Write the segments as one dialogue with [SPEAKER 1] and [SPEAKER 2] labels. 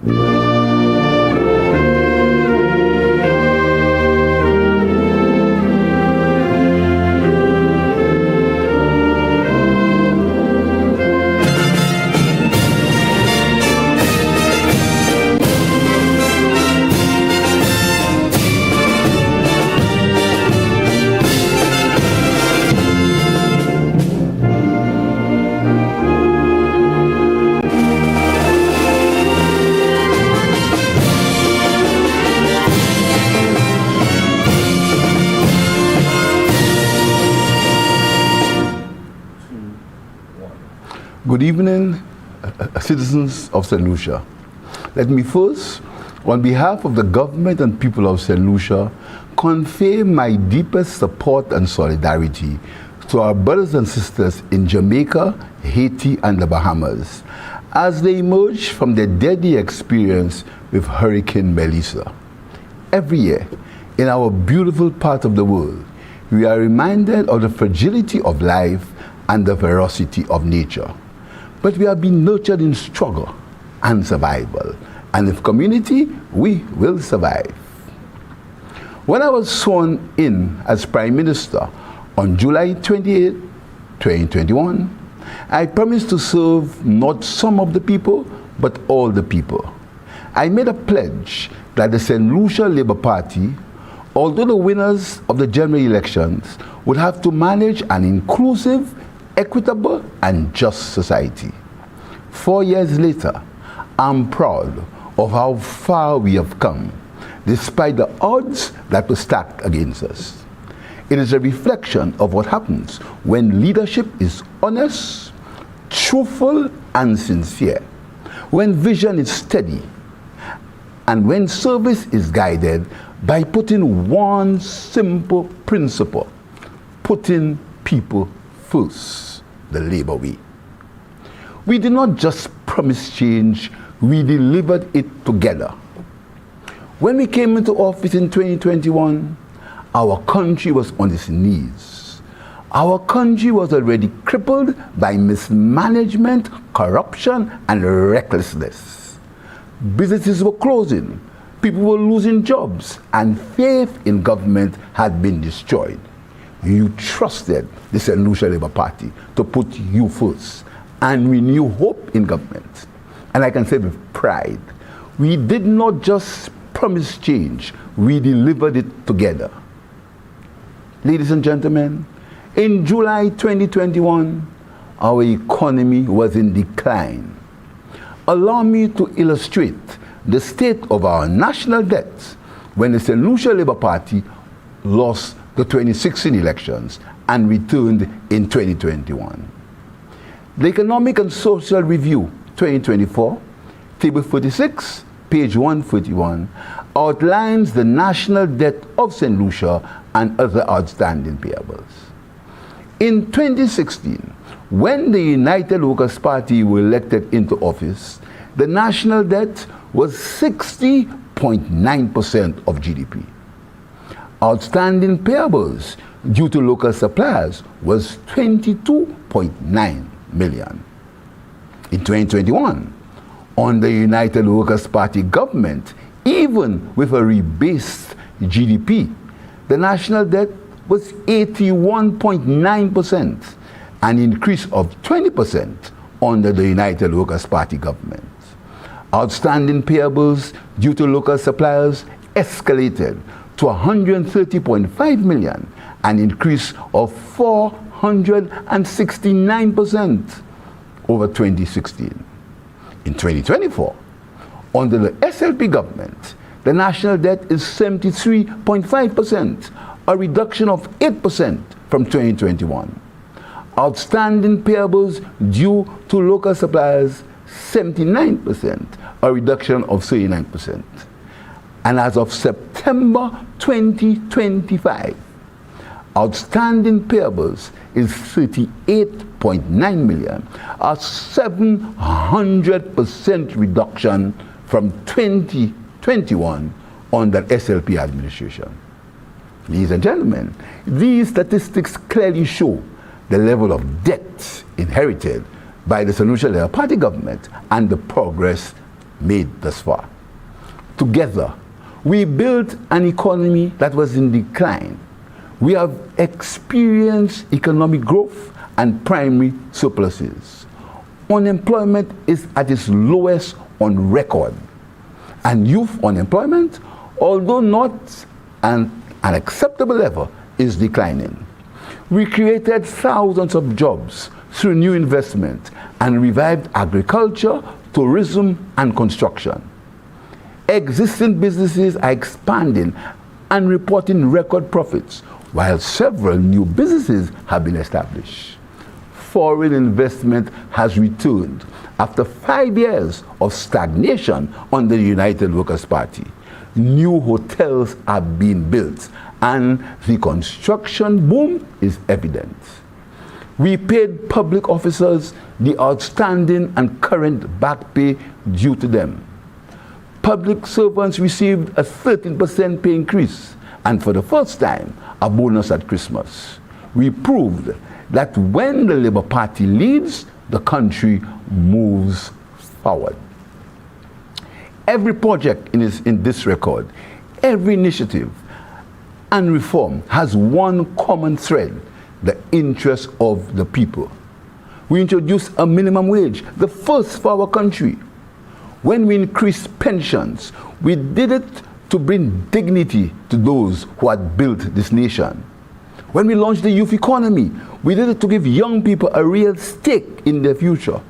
[SPEAKER 1] Good evening, citizens of St. Lucia. Let me first, on behalf of the government and people of St. Lucia, convey my deepest support and solidarity to our brothers and sisters in Jamaica, Haiti, and the Bahamas as they emerge from their deadly experience with Hurricane Melissa. Every year, in our beautiful part of the world, we are reminded of the fragility of life and the ferocity of nature. But we have been nurtured in struggle and survival, and with community, we will survive. When I was sworn in as Prime Minister on July 28, 2021, I promised to serve not some of the people, but all the people. I made a pledge that the St. Lucia Labour Party, although the winners of the general elections, would have to manage an inclusive, equitable and just society. 4 years later, I'm proud of how far we have come, despite the odds that were stacked against us. It is a reflection of what happens when leadership is honest, truthful and sincere, when vision is steady, and when service is guided by putting one simple principle: putting people first. The Labour way. We did not just promise change, we delivered it together. When we came into office in 2021, our country was on its knees. Our country was already crippled by mismanagement, corruption, and recklessness. Businesses were closing, people were losing jobs, and faith in government had been destroyed. You trusted the St. Lucia Labour Party to put you first and renew hope in government. And I can say with pride, we did not just promise change, we delivered it together. Ladies and gentlemen, in July 2021, our economy was in decline. Allow me to illustrate the state of our national debt when the St. Lucia Labour Party lost the 2016 elections and returned in 2021. The Economic and Social Review 2024, Table 46, page 141, outlines the national debt of St. Lucia and other outstanding payables. In 2016, when the United Workers' Party were elected into office, the national debt was 60.9% of GDP. Outstanding payables due to local suppliers was 22.9 million. In 2021, under the United Workers' Party government, even with a rebased GDP, the national debt was 81.9%, an increase of 20% under the United Workers' Party government. Outstanding payables due to local suppliers escalated to 130.5 million, an increase of 469% over 2016. In 2024, under the SLP government, the national debt is 73.5%, a reduction of 8% from 2021. Outstanding payables due to local suppliers, 79%, a reduction of 39%. And as of September 2025, outstanding payables is 38.9 million, a 700% reduction from 2021 under SLP administration. Ladies and gentlemen, these statistics clearly show the level of debt inherited by the St. Lucia Labour Party government and the progress made thus far. Together, we built an economy that was in decline. We have experienced economic growth and primary surpluses. Unemployment is at its lowest on record. And youth unemployment, although not an acceptable level, is declining. We created thousands of jobs through new investment and revived agriculture, tourism, and construction. Existing businesses are expanding and reporting record profits, while several new businesses have been established. Foreign investment has returned after 5 years of stagnation under the United Workers' Party. New hotels are being built, and the construction boom is evident. We paid public officers the outstanding and current back pay due to them. Public servants received a 13% pay increase, and for the first time, a bonus at Christmas. We proved that when the Labour Party leads, the country moves forward. Every project in this record, every initiative and reform has one common thread: the interest of the people. We introduced a minimum wage, the first for our country. When we increased pensions, we did it to bring dignity to those who had built this nation. When we launched the youth economy, we did it to give young people a real stake in their future.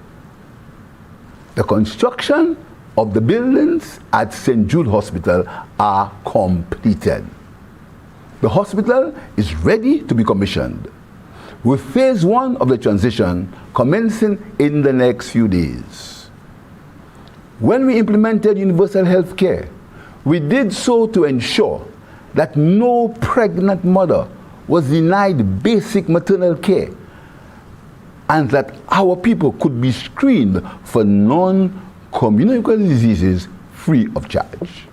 [SPEAKER 1] The construction of the buildings at St. Jude Hospital are completed. The hospital is ready to be commissioned, with phase 1 of the transition commencing in the next few days. When we implemented universal health care, we did so to ensure that no pregnant mother was denied basic maternal care, and that our people could be screened for non-communicable diseases free of charge.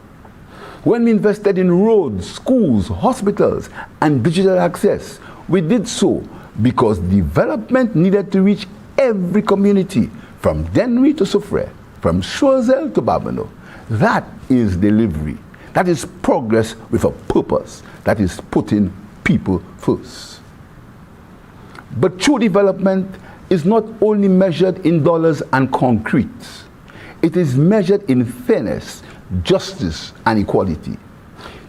[SPEAKER 1] When we invested in roads, schools, hospitals, and digital access, we did so because development needed to reach every community, from Dennery to Soufrière, from Choiseul to Babonneau. That is delivery. That is progress with a purpose. That is putting people first. But true development is not only measured in dollars and concrete. It is measured in fairness, justice, and equality.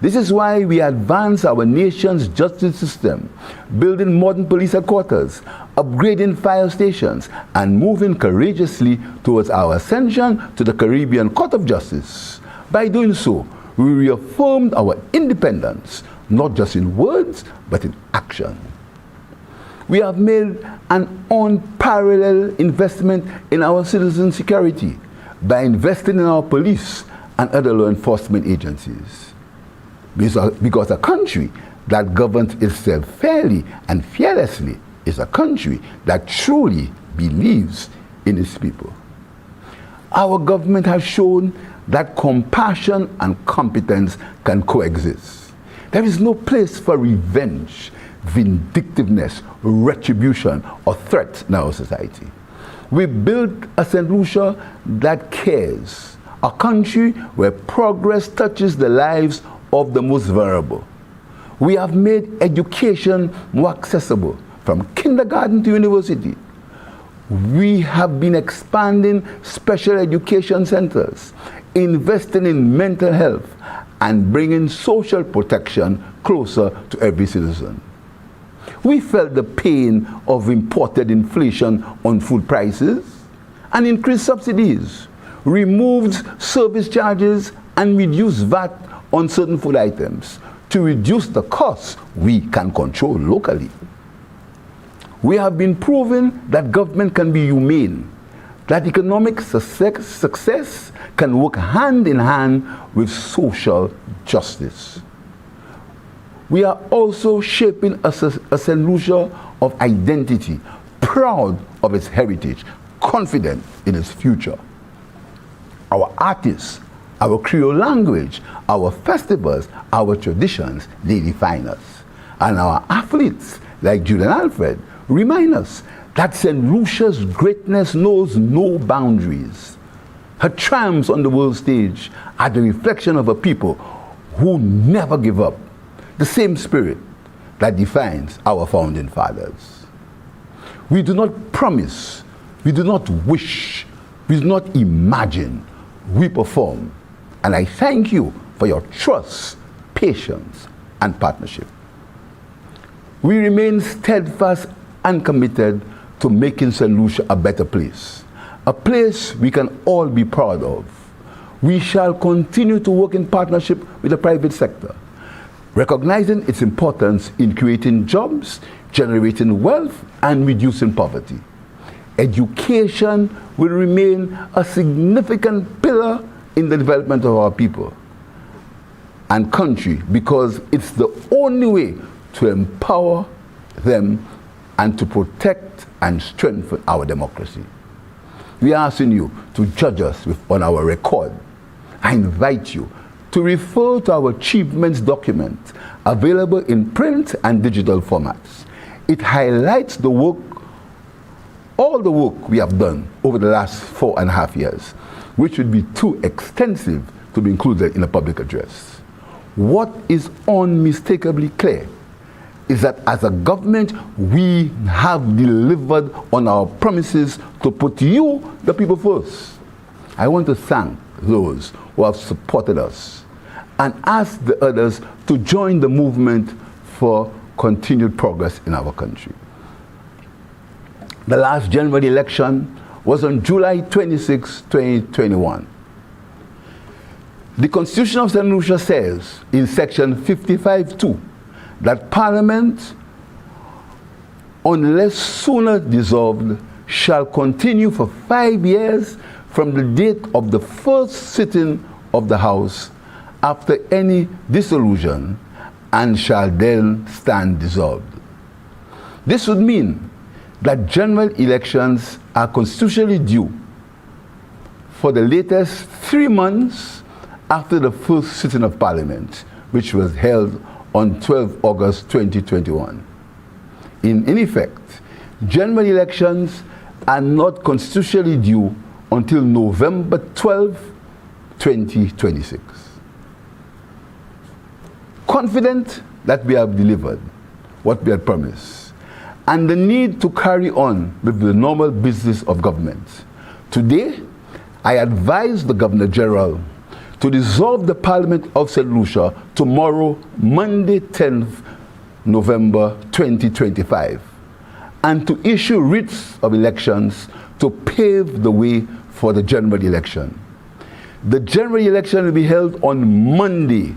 [SPEAKER 1] This is why we advance our nation's justice system, building modern police headquarters, upgrading fire stations, and moving courageously towards our ascension to the Caribbean Court of Justice. By doing so, we reaffirmed our independence, not just in words, but in action. We have made an unparalleled investment in our citizen security by investing in our police and other law enforcement agencies. Because a country that governs itself fairly and fearlessly is a country that truly believes in its people. Our government has shown that compassion and competence can coexist. There is no place for revenge, vindictiveness, retribution, or threat in our society. We built a St. Lucia that cares, a country where progress touches the lives of the most vulnerable. We have made education more accessible, from kindergarten to university. We have been expanding special education centers, investing in mental health, and bringing social protection closer to every citizen. We felt the pain of imported inflation on food prices and increased subsidies, removed service charges, and reduced VAT on certain food items to reduce the costs we can control locally. We have been proving that government can be humane, that economic success can work hand in hand with social justice. We are also shaping a St. Lucia of identity, proud of its heritage, confident in its future. Our artists, our Creole language, our festivals, our traditions, they define us. And our athletes, like Julian Alfred, remind us that St. Lucia's greatness knows no boundaries. Her triumphs on the world stage are the reflection of a people who never give up, the same spirit that defines our founding fathers. We do not promise, we do not wish, we do not imagine, we perform. And I thank you for your trust, patience, and partnership. We remain steadfast and committed to making St. Lucia a better place, a place we can all be proud of. We shall continue to work in partnership with the private sector, recognizing its importance in creating jobs, generating wealth, and reducing poverty. Education will remain a significant pillar in the development of our people and country, because it's the only way to empower them and to protect and strengthen our democracy. We are asking you to judge us on our record. I invite you to refer to our achievements document available in print and digital formats. It highlights the work, all the work we have done over the last 4.5 years, which would be too extensive to be included in a public address. What is unmistakably clear is that as a government, we have delivered on our promises to put you, the people, first. I want to thank those who have supported us and ask the others to join the movement for continued progress in our country. The last general election was on July 26, 2021. The Constitution of St. Lucia says in section 55(2) that Parliament, unless sooner dissolved, shall continue for 5 years from the date of the first sitting of the House after any dissolution, and shall then stand dissolved. This would mean that general elections are constitutionally due for the latest 3 months after the first sitting of Parliament, which was held on 12 August 2021. In effect, general elections are not constitutionally due until November 12, 2026. Confident that we have delivered what we had promised, and the need to carry on with the normal business of government, today I advise the Governor General to dissolve the Parliament of St. Lucia tomorrow, Monday 10th November 2025, and to issue writs of elections to pave the way for the general election. The general election will be held on Monday,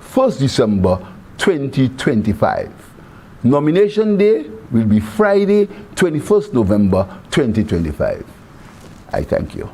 [SPEAKER 1] 1st December 2025. Nomination day will be Friday, 21st November 2025. I thank you.